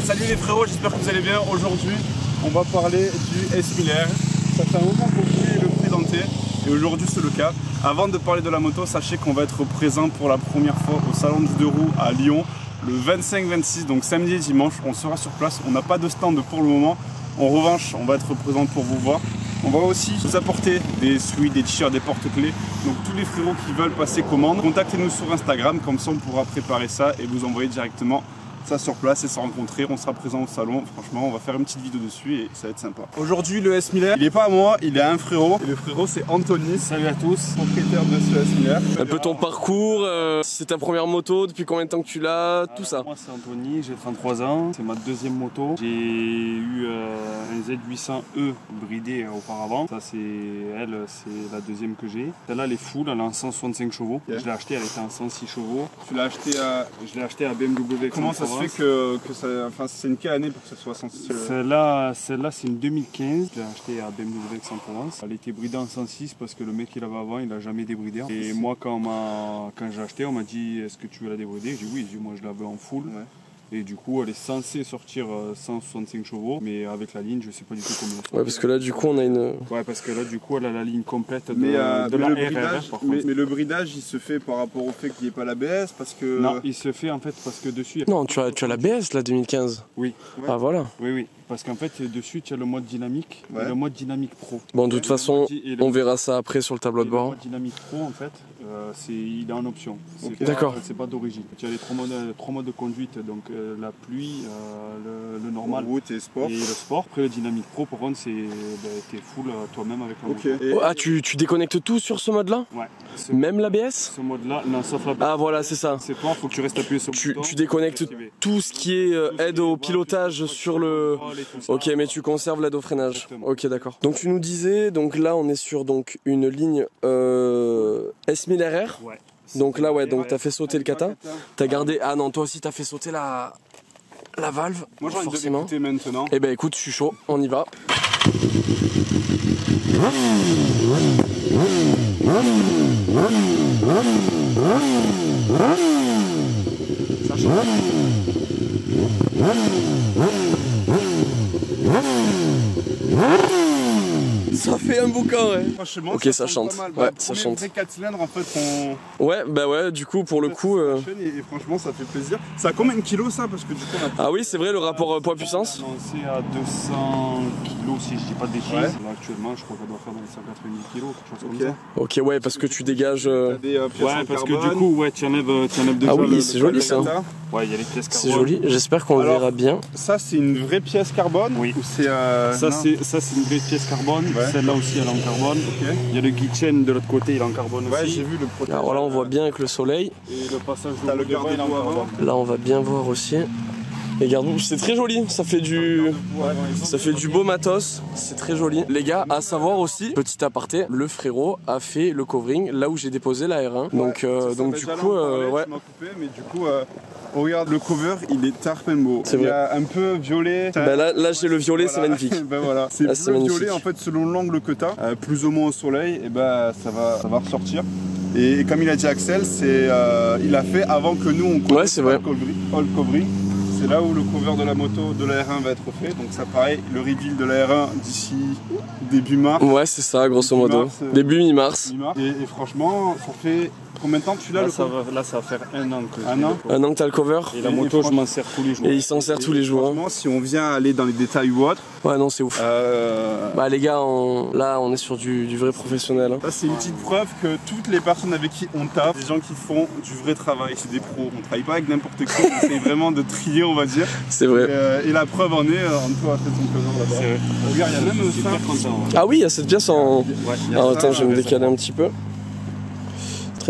Salut les frérots, j'espère que vous allez bien. Aujourd'hui, on va parler du S1000R. Ça fait un moment qu'on voulait le présenter et aujourd'hui c'est le cas. Avant de parler de la moto, sachez qu'on va être présent pour la première fois au salon du 2 roues à Lyon le 25-26, donc samedi et dimanche. On sera sur place, on n'a pas de stand pour le moment. En revanche, on va être présent pour vous voir. On va aussi vous apporter des sweats, des t-shirts, des porte-clés. Donc tous les frérots qui veulent passer commande, contactez-nous sur Instagram, comme ça on pourra préparer ça et vous envoyer directement ça sur place et se rencontrer. On sera présent au salon. Franchement, on va faire une petite vidéo dessus et ça va être sympa. Aujourd'hui, le S1000R, il n'est pas à moi, il est à un frérot. Et le frérot, c'est Anthony. Salut à tous, propriétaire de ce S1000R. Un peu ton parcours, c'est ta première moto, depuis combien de temps que tu l'as, tout ça. Moi, c'est Anthony, j'ai 33 ans. C'est ma deuxième moto. J'ai eu un Z800E bridé auparavant. Ça, c'est la deuxième que j'ai. Celle-là, elle est full, elle est en 165 chevaux. Okay. Je l'ai acheté, elle était en 106 chevaux. Tu l'as acheté à... Je l'ai acheté à BMW. Comment ça se fait que ça, enfin, c'est une quelle année pour que ce soit 106? Celle-là c'est une 2015. Je l'ai acheté à BMW Aix-en-Provence. Elle était bridée en 106 parce que le mec qui l'avait avant, il n'a jamais débridé. Et moi, quand j'ai acheté, on m'a dit est-ce que tu veux la débrider? J'ai dit oui, moi je la veux en full. Ouais. Et du coup, elle est censée sortir 165 chevaux, mais avec la ligne, je sais pas du tout combien. Ouais, parce que là, du coup, on a une. Ouais, parce que là, du coup, elle a la ligne complète de la RR, par contre. Mais le bridage, il se fait par rapport au fait qu'il n'y ait pas l'ABS, parce que. Non, il se fait en fait parce que dessus. Non, tu as l'ABS, la 2015. Oui. Ouais. Ah, voilà. Oui. Parce qu'en fait, dessus, tu as le mode dynamique et le mode dynamique pro. Bon, de toute façon, on verra ça après sur le tableau de bord. Le mode dynamique pro, en fait, il est en option. D'accord. C'est pas d'origine. Tu as les trois modes de conduite, donc la pluie, le normal route et sport. Et le sport. Après, le dynamique pro, par contre, t'es full toi-même avec la moto. Et... Ah, tu déconnectes tout sur ce mode-là? Ouais. Même l'ABS? Ce mode-là, non, sauf l'ABS. Ah, voilà, c'est ça. C'est toi, faut que tu restes appuyé sur le bouton. Tu déconnectes tout ce qui est aide au pilotage sur le... Ok, mais tu conserves l'aide au freinage. Exactement. Ok, d'accord. Donc tu nous disais, donc là on est sur donc une ligne S1000RR. Ouais. Donc là ouais, donc t'as fait sauter le kata. T'as gardé. Ah non, toi aussi t'as fait sauter la valve. Moi j'ai envie de l'écouter maintenant. Eh ben écoute, je suis chaud, on y va. Ça change. Ça fait un boucan, ouais. Franchement, ok, ça chante. Ouais, ça chante. Vrai 4 cylindres en fait. Ouais, bah ouais, du coup, pour le coup. Et franchement, ça fait plaisir. Ça a combien de kilos ça? Parce que du coup, ah oui, c'est vrai, le rapport poids-puissance. C'est à 200 kilos si je dis pas de bêtises. Ouais. Là, actuellement, je crois qu'elle doit faire dans les 190 kilos, quelque chose comme ça. Ok, ouais, parce que tu dégages. Ouais, parce que du coup, ouais, tu enlèves déjà. Ah oui, c'est joli ça. Ouais, il y a les pièces carbone. C'est joli, j'espère qu'on le verra bien. Ça, c'est une vraie pièce carbone? Oui. Ça, c'est une vraie pièce carbone. Celle-là aussi, elle est en carbone. Okay. Il y a le guichen de l'autre côté, il est en carbone aussi. Ouais, j'ai vu le protège. Alors là, on voit bien avec le soleil. Et le passage de le garde il est en carbone. Là, on va bien voir aussi. Et regarde, c'est très joli, ça fait du beau matos, c'est très joli. Les gars, à savoir aussi, petit aparté, le frérot a fait le covering là où j'ai déposé la R1. Donc du coup, ouais. Mais du coup, regarde le cover, il est tarpin beau. Il y a un peu violet. Bah là j'ai le violet, voilà. C'est magnifique. Bah voilà, c'est bleu violet en fait selon l'angle que tu as, plus ou moins au soleil, et bah ça va ressortir. Et comme il a dit Axel, il a fait avant que nous on commence le covering. C'est là où le cover de la moto de la R1 va être fait. Donc ça pareil, le reveal de la R1 d'ici début mars. Ouais, c'est ça, grosso modo. Début mi-mars. Et franchement, ça fait combien de temps que tu l'as le cover? Là, ça va faire un an que Un an que tu as le cover. Et la moto, je m'en sers tous les jours. Et il s'en sert tous les jours. Franchement, si on vient aller dans les détails ou autre. Ouais, non, c'est ouf. Bah, les gars, là, on est sur du vrai professionnel. Hein. Ça, c'est une petite preuve que toutes les personnes avec qui on tape, des gens qui font du vrai travail, c'est des pros. On travaille pas avec n'importe qui, on essaye vraiment de trier, on va dire. C'est vrai. Et la preuve en est, Anto a fait son cover là-bas. C'est vrai. Regarde, il y a même ça. Ah oui, il y a cette pièce en. Ouais, attends, je vais me décaler un petit peu.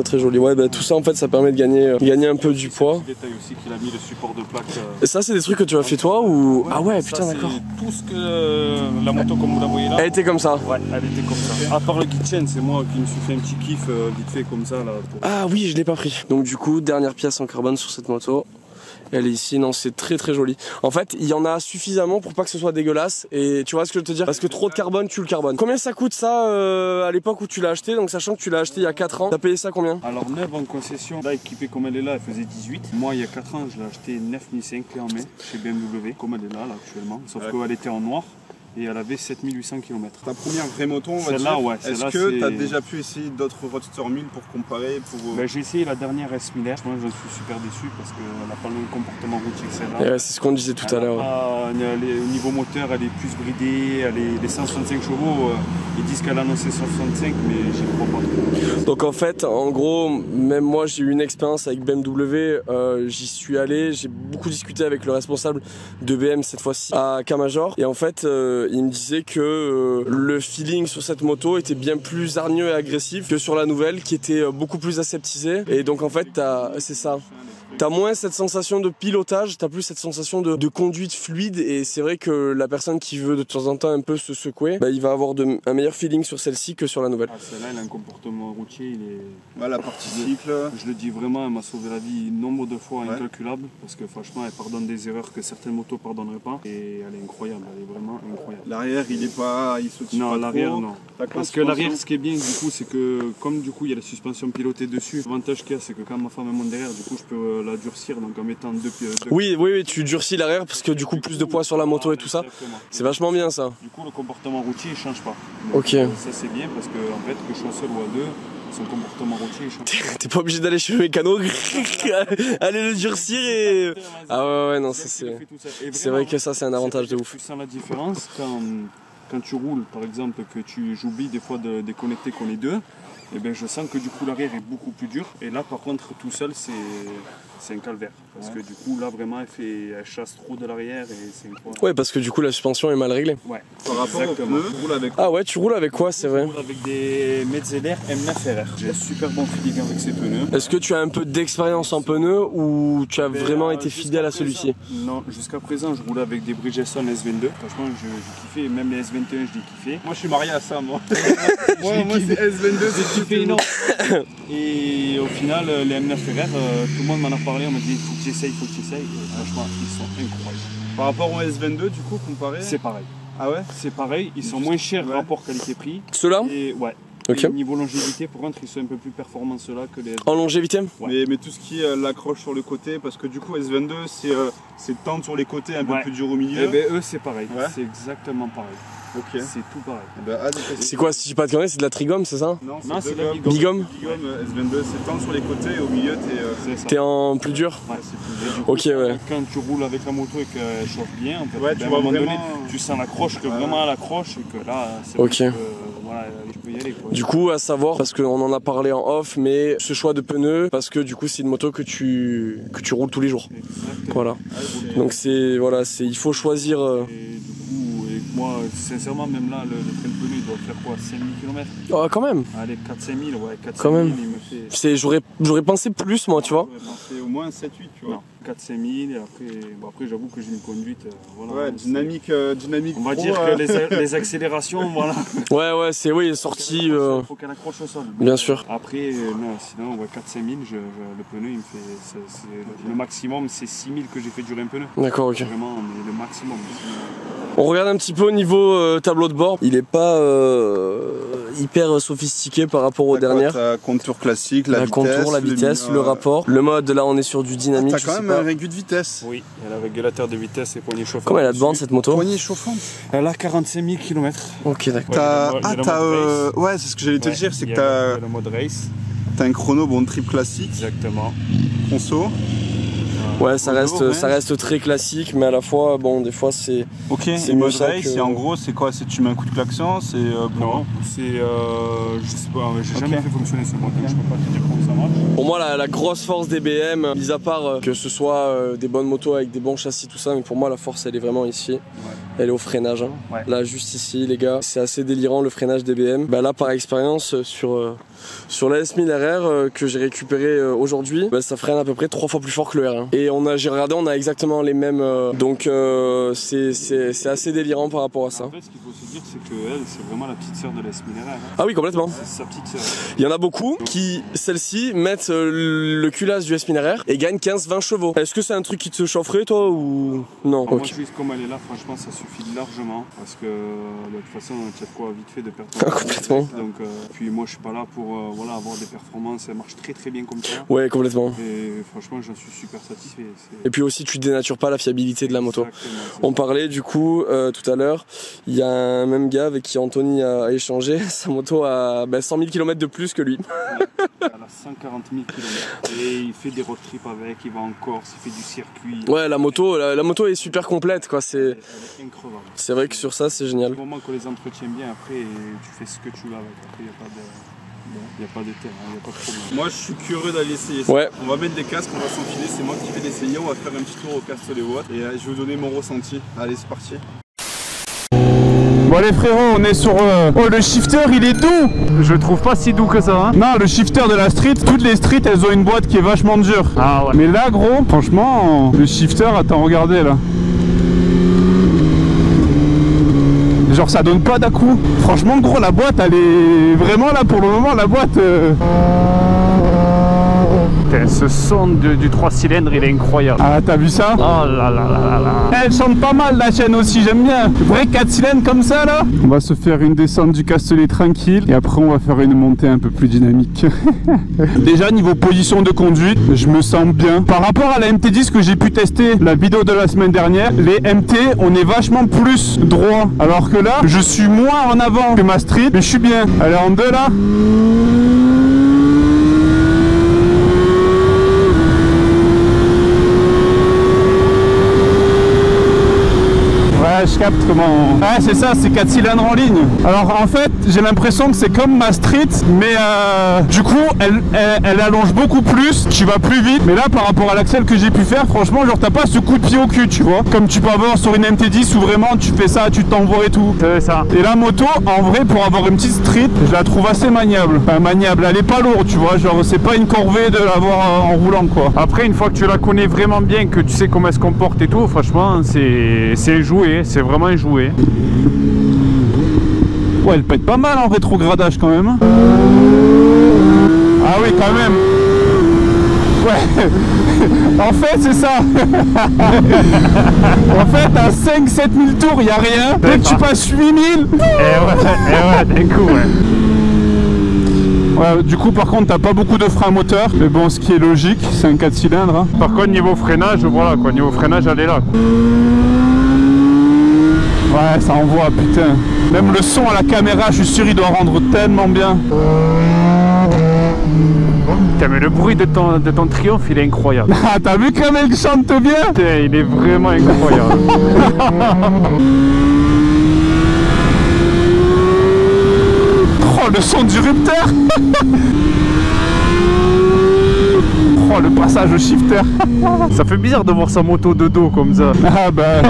Très joli. Ouais, bah, tout ça en fait ça permet de gagner un peu du poids. Détail aussi qu'il a mis le support de plaque. Et ça c'est des trucs que tu as fait toi ou ah ouais putain d'accord. Tout ce que la moto comme vous la voyez là. Elle était comme ça. Ouais, elle était comme ça. À part le guichen, c'est moi qui me suis fait un petit kiff vite fait comme ça là. Ah oui, je l'ai pas pris. Donc du coup dernière pièce en carbone sur cette moto. Elle est ici, non, c'est très très joli. En fait, il y en a suffisamment pour pas que ce soit dégueulasse. Et tu vois ce que je veux te dire? Parce que trop de carbone tue le carbone. Combien ça coûte ça à l'époque où tu l'as acheté? Donc sachant que tu l'as acheté il y a 4 ans, t'as payé ça combien? Alors 9 en concession, là équipée comme elle est là, elle faisait 18. Moi il y a 4 ans, je l'ai acheté 9005 clé en main chez BMW, comme elle est là actuellement. Sauf qu'elle était en noir. Et elle avait 7800 km. Ta première vraie moto, on va dire. Celle-là, ouais. Est-ce que tu as déjà pu essayer d'autres Roadster 1000 pour comparer J'ai essayé la dernière S1000R. Moi, je suis super déçu parce qu'elle n'a pas le même comportement routier que celle-là. C'est ce qu'on disait tout à l'heure. Au niveau moteur, elle est plus bridée. Les 165 chevaux, ils disent qu'elle a annoncé 165, mais j'y crois pas. Donc en fait, en gros, même moi, j'ai eu une expérience avec BMW. J'y suis allé, j'ai beaucoup discuté avec le responsable de BM cette fois-ci à Camajor. Et en fait, il me disait que le feeling sur cette moto était bien plus hargneux et agressif que sur la nouvelle qui était beaucoup plus aseptisée. Et donc en fait, c'est ça. T'as moins cette sensation de pilotage, t'as plus cette sensation de conduite fluide et c'est vrai que la personne qui veut de temps en temps un peu se secouer, il va avoir un meilleur feeling sur celle-ci que sur la nouvelle. Celle-là, elle a un comportement routier, il est... Ouais, la partie cycle. Je le dis vraiment, elle m'a sauvé la vie nombre de fois incalculable parce que franchement, elle pardonne des erreurs que certaines motos pardonneraient pas et elle est incroyable, elle est vraiment incroyable. L'arrière, il se tire non, pas l'arrière trop. Non, parce que l'arrière, ce qui est bien du coup, c'est que comme du coup il y a la suspension pilotée dessus, l'avantage qu'il y a, c'est que quand ma femme monte derrière, du coup je peux la durcir donc en mettant deux pieds. Oui, tu durcis l'arrière parce que du coup plus de poids sur la moto et tout ça. C'est vachement bien ça. Du coup le comportement routier il change pas. Donc, ok. Ça c'est bien parce que en fait que je sois seul ou à deux, son comportement routier il change. T'es pas obligé d'aller chez le mécano, aller le durcir et. Ah ouais non ça c'est vrai que ça c'est un avantage de ouf. Tu sens la différence quand tu roules par exemple que j'oublie des fois de déconnecter qu'on est deux. Et ben je sens que du coup l'arrière est beaucoup plus dur et là par contre tout seul c'est un calvaire parce que du coup là vraiment elle chasse trop de l'arrière et c'est incroyable. Ouais parce que du coup la suspension est mal réglée. Ouais. Par rapport au pneu, tu roules avec... Ah ouais tu roules avec quoi c'est vrai? Je roule avec des Metzeler M9RR. J'ai un super bon feeling avec ces pneus. Est-ce que tu as un peu d'expérience en pneus ou tu as vraiment été fidèle à celui-ci? Non, jusqu'à présent je roulais avec des Bridgestone S22. Franchement j'ai kiffé, même les S21 je l'ai kiffé. Moi je suis marié à ça moi. moi c'est S22 c'est kiffé énorme. Et au final les M9RR tout le monde m'en a parlé, on m'a dit il faut que j'essaye, et franchement ils sont incroyables. Par rapport au S22 du coup comparé? C'est pareil. Ah ouais? C'est pareil, ils sont moins chers rapport qualité-prix. Ceux-là? Ouais. Ok. Et niveau longévité, par contre, ils sont un peu plus performants ceux-là que les S22. En longévité? Ouais. Mais tout ce qui est l'accroche sur le côté, parce que du coup S22 c'est tendre sur les côtés, un peu plus dur au milieu. Et ben eux c'est pareil, c'est exactement pareil. Ok. C'est tout pareil. C'est quoi si je dis pas de conneries, c'est de la trigome c'est ça? Non c'est de la bigome. Bigome S22 c'est tendre sur les côtés et au milieu t'es en plus dur? Ouais c'est plus dur. Ok ouais. Quand tu roules avec la moto et qu'elle chauffe bien, en fait, ouais, tu vois, à un moment donné, tu sens l'accroche, que vraiment elle accroche et que là c'est voilà, je peux y aller quoi. Du coup à savoir, parce qu'on en a parlé en off, mais ce choix de pneus, parce que du coup c'est une moto que tu roules tous les jours. Exactement. Voilà. Donc il faut choisir. Moi, sincèrement, même là, le train de pneu, il doit faire quoi, 5000 km? Oh, quand même. Allez, 4-5000, ouais, 4-5000, quand même. il me fait... J'aurais pensé plus, moi, tu vois. J'aurais pensé au moins 7-8, tu vois. Non, 4-5000, et après j'avoue que j'ai une conduite, voilà. Ouais, dynamique on va dire que les accélérations, voilà. Ouais, c'est sorti... Il faut qu'elle accroche au sol. Bien sûr. Après, non, sinon, 4-5000, le pneu, il me fait... Le maximum, c'est 6000 que j'ai fait durer un pneu. D'accord, ok. Vraiment, mais le maximum. On regarde un petit peu au niveau tableau de bord. Il est pas hyper sophistiqué par rapport aux dernières. T'as contour classique, la vitesse, le rapport. Le mode, là on est sur du dynamique. T'as quand même un régule de vitesse. Oui, elle a régulateur de vitesse et poignée chauffante. Comment elle a de bande cette moto? Poignée chauffante. Elle a 45 000 km. Ok, d'accord. Ouais, c'est ce que j'allais te dire, c'est que t'as le mode race. T'as un chrono, trip classique. Exactement. Conso. Ouais, ça reste très classique, mais à la fois, bon, des fois c'est. Ok, c'est mode race, et en gros, c'est quoi? C'est tu mets un coup de klaxon, c'est. Non, c'est. Je sais pas, j'ai jamais fait fonctionner ce mode, donc je peux pas te dire comment ça marche. Pour moi, la grosse force des BM, mis à part que ce soit des bonnes motos avec des bons châssis, tout ça, mais pour moi, la force elle est vraiment ici. Ouais. Elle est au freinage. Hein. Ouais. Là, juste ici, les gars, c'est assez délirant le freinage des BM. Bah, là, par expérience, sur la S1000RR que j'ai récupéré aujourd'hui, ça freine à peu près 3 fois plus fort que le R1. Et Et j'ai regardé, on a exactement les mêmes. Donc c'est assez délirant par rapport à ça. En fait, ce qu'il faut se dire, c'est qu'elle, c'est vraiment la petite sœur de l'S Minéraire. Hein. Ah oui, complètement. C'est sa petite sœur. Il y en a beaucoup qui, celles-ci, mettent le culasse du S Minéraire et gagnent 15-20 chevaux. Est-ce que c'est un truc qui te chaufferait, toi, ou non? Moi, juste comme elle est là, franchement, ça suffit largement. Parce que de toute façon, tu as quoi vite fait de perdre. Complètement. Donc, puis moi, je suis pas là pour voilà, avoir des performances. Elle marche très très bien comme ça. Ouais, complètement. Et franchement, j'en suis super satisfait. Et puis aussi, tu dénatures pas la fiabilité de la moto. On parlait du coup tout à l'heure, il y a un même gars avec qui Anthony a échangé. Sa moto a 100 000 km de plus que lui. Elle a 140 000 km. Et il fait des road trips avec, il va en Corse, il fait du circuit. Ouais, la moto est super complète, quoi. Elle est incroyable. C'est vrai que sur ça, c'est génial. Du moment qu'on les entretient bien, après, tu fais ce que tu veux avec. Après, il n'y a pas de terre, il n'y a pas de problème. Moi, je suis curieux d'aller essayer ça. Ouais. On va mettre des casques, on va s'enfiler, c'est moi qui vais l'essayer. On va faire un petit tour au Castellet Watt et je vais vous donner mon ressenti. Allez, c'est parti. Bon les frérots, on est sur... Oh, le shifter il est doux. Je le trouve pas si doux que ça, hein. Non, le shifter de la street, toutes les streets elles ont une boîte qui est vachement dure. Ah ouais. Mais là gros, franchement, le shifter, attends, regardez là. Genre ça donne pas d'à-coup. Franchement gros, la boîte elle est vraiment là pour le moment, la boîte... Putain, ce son du 3 cylindres il est incroyable. Ah t'as vu ça? Oh là là là là. Elle chante pas mal la chaîne aussi, j'aime bien. Vrai 4 cylindres comme ça là. On va se faire une descente du Castellet tranquille et après on va faire une montée un peu plus dynamique. Déjà niveau position de conduite, je me sens bien. Par rapport à la MT10 que j'ai pu tester la vidéo de la semaine dernière, les MT on est vachement plus droit. Alors que là, je suis moins en avant que ma street, mais je suis bien. Allez en deux là. Je capte comment... Ouais c'est ça, c'est 4 cylindres en ligne. Alors en fait j'ai l'impression que c'est comme ma street, mais du coup elle allonge beaucoup plus, tu vas plus vite. Mais là par rapport à l'axel que j'ai pu faire, franchement genre t'as pas ce coup de pied au cul, tu vois. Comme tu peux avoir sur une MT10 où vraiment tu fais ça, tu t'envoies et tout. C'est ça. Et la moto en vrai pour avoir une petite street, je la trouve assez maniable. Enfin maniable, elle est pas lourde tu vois, genre c'est pas une corvée de l'avoir en roulant quoi. Après une fois que tu la connais vraiment bien, que tu sais comment elle se comporte et tout, franchement c'est joué. C'est vraiment joué. Ouais, elle pète pas mal en rétrogradage quand même. Ah oui, quand même. Ouais. En fait, c'est ça. En fait, à 5-7 000 tours, il n'y a rien. Dès que tu passes 8 000. ouais, d'un coup, ouais. Ouais, du coup, par contre, t'as pas beaucoup de frein moteur. Mais bon, ce qui est logique, c'est un 4 cylindres. Hein. Par contre, niveau freinage, voilà quoi. Niveau freinage, elle est là. Quoi. Ouais, ça envoie, putain. Même le son à la caméra, je suis sûr, il doit rendre tellement bien. Putain, mais le bruit de ton triomphe, il est incroyable. Ah, t'as vu comme elle chante bien? Putain, il est vraiment incroyable. Oh, le son du rupteur. Oh, le passage au shifter. Ça fait bizarre de voir sa moto de dos comme ça. Ah bah,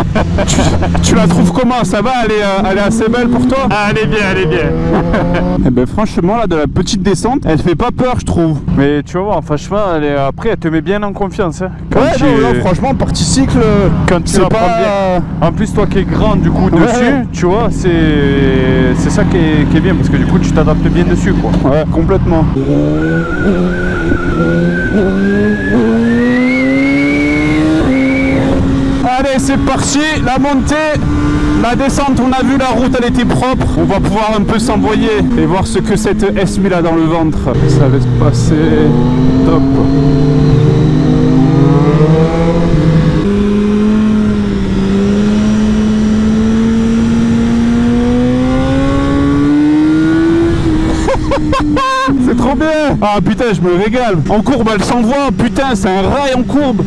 tu la trouves comment? Ça va? Elle est assez belle pour toi? Ah, elle est bien, elle est bien. Eh ben franchement là, de la petite descente, elle fait pas peur je trouve. Mais tu vas voir, franchement, après elle te met bien en confiance. Hein. Non, franchement, partie cycle, quand tu la prends bien. En plus, toi qui es grand du coup dessus, tu vois, c'est ça qui est bien parce que du coup tu t'adaptes bien dessus quoi. Ouais, complètement. Allez, c'est parti, la montée, la descente, on a vu la route, elle était propre. On va pouvoir un peu s'envoyer et voir ce que cette S1000 a dans le ventre. Ça va se passer top. C'est trop bien. Ah putain, je me régale. En courbe, elle s'envoie. Putain, c'est un rail en courbe.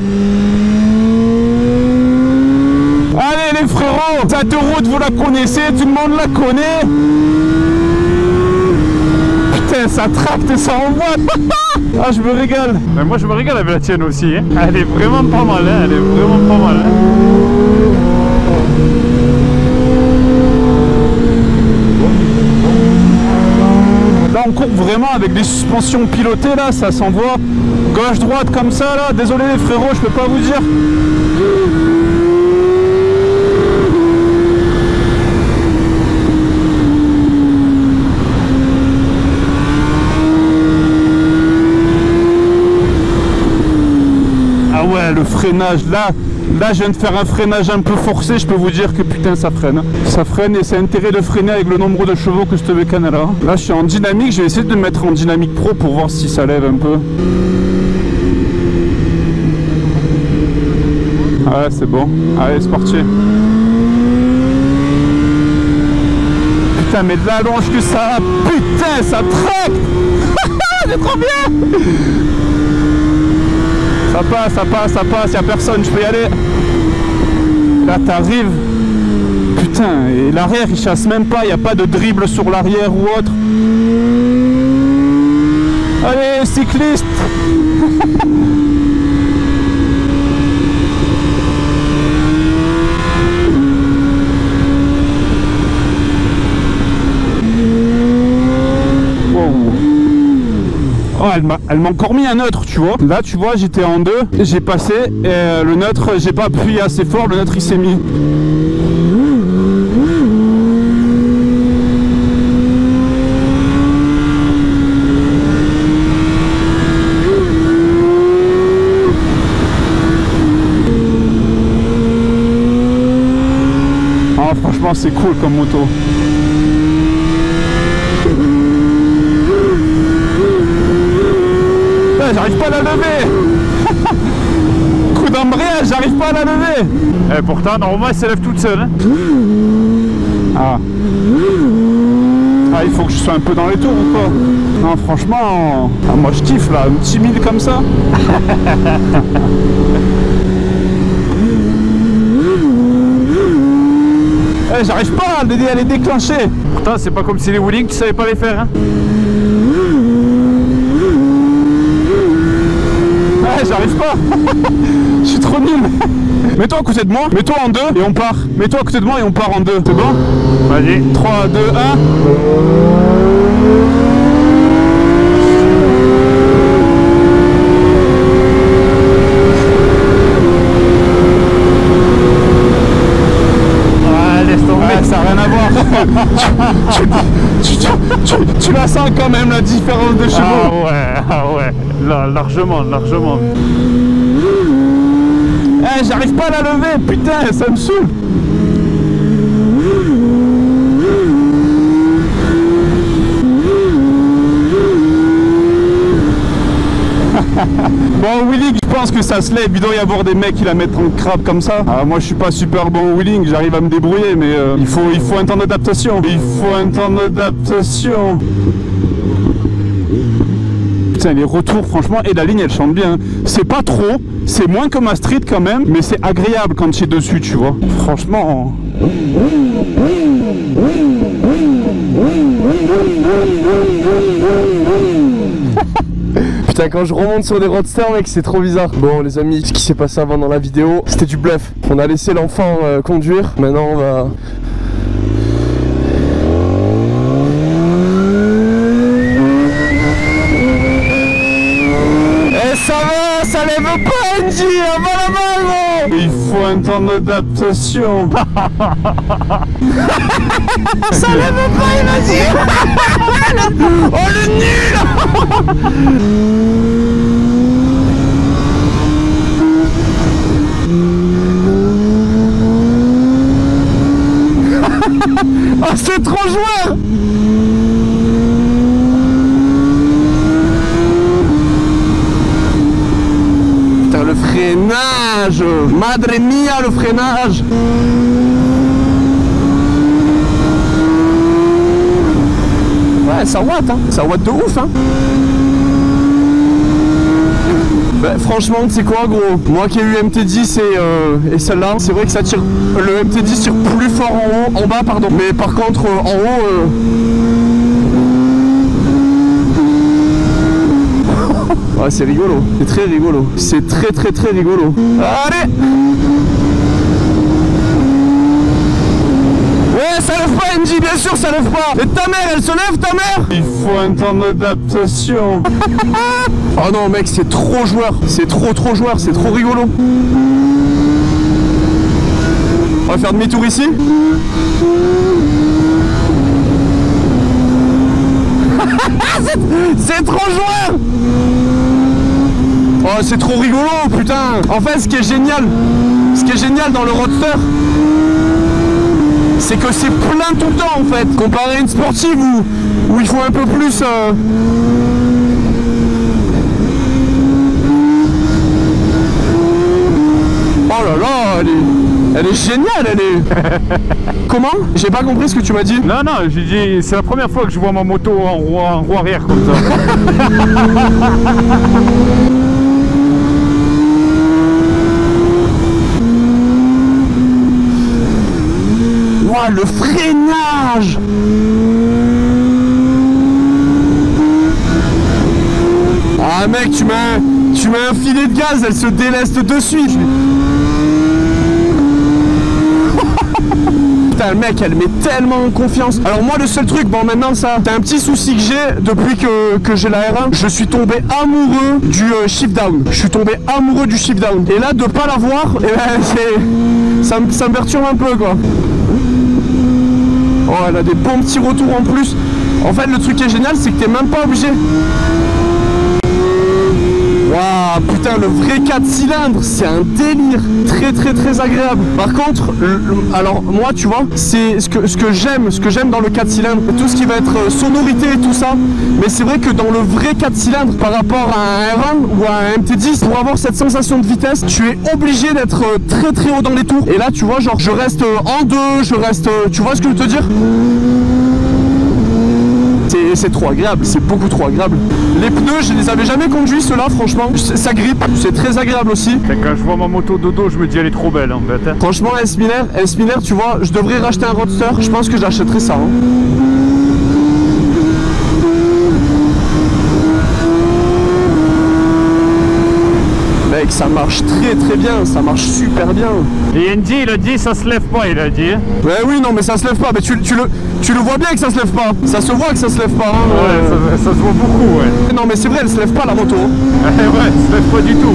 Allez les frérots, cette route vous la connaissez, tout le monde la connaît. Putain, ça tracte et ça envoie. Ah, je me régale. Mais moi je me régale avec la tienne aussi. Hein. Elle est vraiment pas mal, hein. Elle est vraiment pas mal. Hein. Là on court vraiment avec des suspensions pilotées là, ça s'envoie gauche-droite comme ça là. Désolé les frérots, je peux pas vous dire. Ah ouais, le freinage là, je viens de faire un freinage un peu forcé, je peux vous dire que putain ça freine. Ça freine et c'est intérêt de freiner avec le nombre de chevaux que cette bécane là. Là je suis en dynamique, je vais essayer de me mettre en dynamique pro pour voir si ça lève un peu. Ah ouais, c'est bon, allez c'est parti. Putain mais de la longe que ça a, putain ça traque. C'est trop bien. Ça passe, y'a personne, je peux y aller. Là t'arrives. Putain, et l'arrière il chasse même pas, y a pas de dribble sur l'arrière ou autre. Allez, cycliste. Oh, elle m'a encore mis un neutre, tu vois. Là, tu vois, j'étais en 2, j'ai passé, et le neutre, j'ai pas appuyé assez fort, le neutre il s'est mis. Oh, franchement, c'est cool comme moto. J'arrive pas à la lever. Coup d'embrayage, j'arrive pas à la lever. Et pourtant, normalement, elle se lève toute seule. Hein. Ah, il faut que je sois un peu dans les tours ou quoi? Non, franchement, moi je kiffe là, un petit 1000 comme ça. J'arrive pas à les déclencher. Pourtant, c'est pas comme si les wheelings, tu savais pas les faire. Hein. J'arrive pas. Je suis trop nul. Mets-toi à côté de moi, mets-toi en 2 et on part. Mets-toi à côté de moi et on part en 2. C'est bon? Vas-y. 3, 2, 1. Ça n'a rien à voir. Tu la sens quand même la différence de chevaux. Ah ouais, là, largement. J'arrive pas à la lever, putain, ça me saoule. Bon, wheeling, je pense que ça se lève. Il doit y avoir des mecs qui la mettent en crabe comme ça. Alors, moi, je suis pas super bon au wheeling, j'arrive à me débrouiller, mais il faut un temps d'adaptation. Putain, les retours, franchement, et la ligne, elle chante bien. C'est pas trop, c'est moins que ma street quand même, mais c'est agréable quand tu es dessus, tu vois. Franchement. Putain, quand je remonte sur des roadsters, mec, c'est trop bizarre. Bon, les amis, ce qui s'est passé avant dans la vidéo, c'était du bluff. On a laissé l'enfant conduire. Maintenant, on va... Eh, ça va, ça lève pas, Angie, on va la balle, gros. Il faut un temps d'adaptation. Ça lève pas, il m'a dit. Oh, le nul. Oh, c'est trop joueur. Putain, le freinage. Madre mia, le freinage. Ouais, ça watt, hein. Ça watt de ouf, hein. Bah, franchement, tu sais quoi, gros? Moi qui ai eu MT10 et celle-là, c'est vrai que ça tire. Le MT10 tire plus fort en bas, pardon. Mais par contre, en haut. Ouais, c'est rigolo. C'est très rigolo. C'est très rigolo. Allez! Ouais, ça lève pas, NG! bien sûr ça lève pas. Et ta mère, elle se lève, ta mère? Il faut un temps d'adaptation. Oh non mec, c'est trop joueur. C'est trop joueur, c'est trop rigolo. On va faire demi-tour ici. C'est trop joueur. Oh c'est trop rigolo putain. En fait ce qui est génial dans le roadster, c'est que c'est plein tout le temps en fait. Comparé à une sportive où il faut un peu plus Oh là là, elle est géniale, elle est... Comment? J'ai pas compris ce que tu m'as dit. Non, non, j'ai dit, c'est la première fois que je vois ma moto en roue arrière comme ça. Ouah, le freinage! Ah mec, tu mets un filet de gaz, elle se déleste de suite. Putain, le mec, elle met tellement en confiance. Alors moi, le seul truc, bon maintenant ça, t'as un petit souci que j'ai depuis que j'ai la R1, je suis tombé amoureux du shift down. Je suis tombé amoureux du shift down. Et là, de pas l'avoir, eh ben, ça me perturbe un peu quoi. Oh, elle a des bons petits retours en plus. En fait, le truc qui est génial, c'est que t'es même pas obligé. Waouh, putain, le vrai 4 cylindres, c'est un délire. Très agréable. Par contre, alors moi, tu vois, c'est ce que j'aime dans le 4 cylindres, tout ce qui va être sonorité et tout ça. Mais c'est vrai que dans le vrai 4 cylindres, par rapport à un R1 ou à un MT10, pour avoir cette sensation de vitesse, tu es obligé d'être très haut dans les tours. Et là, tu vois, genre, je reste en deux, je reste... Tu vois ce que je veux te dire? C'est trop agréable, c'est beaucoup trop agréable. Les pneus, je les avais jamais conduits ceux-là, franchement, ça grippe, c'est très agréable aussi. Quand je vois ma moto dodo, je me dis elle est trop belle en fait. Franchement, S. Miller, tu vois, je devrais racheter un roadster, je pense que j'achèterais ça. Hein. Mec, ça marche très bien, ça marche super bien. Et Andy, il a dit ça se lève pas, il a dit. Ouais, oui, non, mais ça se lève pas, mais tu le vois bien que ça se lève pas. Ça se voit que ça se lève pas. Hein, ouais, ça se voit beaucoup, ouais. Non, mais c'est vrai, elle se lève pas la moto. Ouais, elle se lève pas du tout, ouais.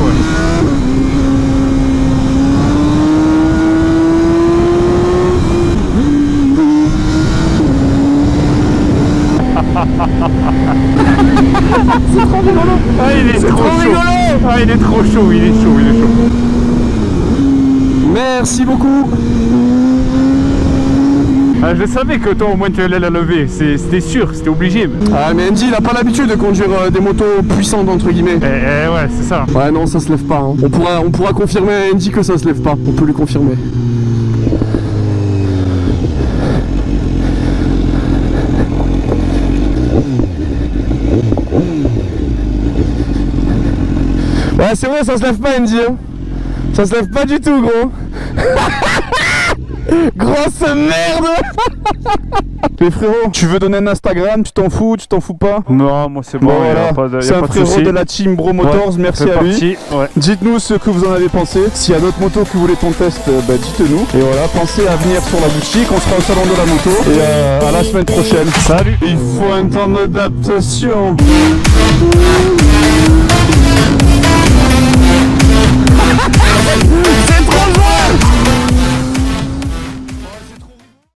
C'est trop rigolo. Ah, il est trop chaud. Rigolo. Ah, il est trop chaud, il est chaud. Merci beaucoup. Ah, je savais que toi au moins tu allais la lever, c'était sûr, c'était obligé. Ah mais Andy il a pas l'habitude de conduire des motos puissantes entre guillemets. Ouais, c'est ça. Ouais non, ça se lève pas. Hein. On pourra confirmer à Andy que ça se lève pas, on peut lui confirmer. Ouais c'est vrai, ça se lève pas Andy hein. Ça se lève pas du tout gros. Grosse merde. Mais frérot, tu veux donner un Instagram, tu t'en fous pas? Non, moi c'est bon, voilà. C'est un frérot de la team Bro Motors, ouais, merci à lui. Ouais. Dites-nous ce que vous en avez pensé. S'il y a d'autres motos que vous voulez qu'on teste, bah dites-nous. Et voilà, pensez à venir sur la boutique, on sera au salon de la moto. Et à la semaine prochaine. Salut. Il faut un temps d'adaptation.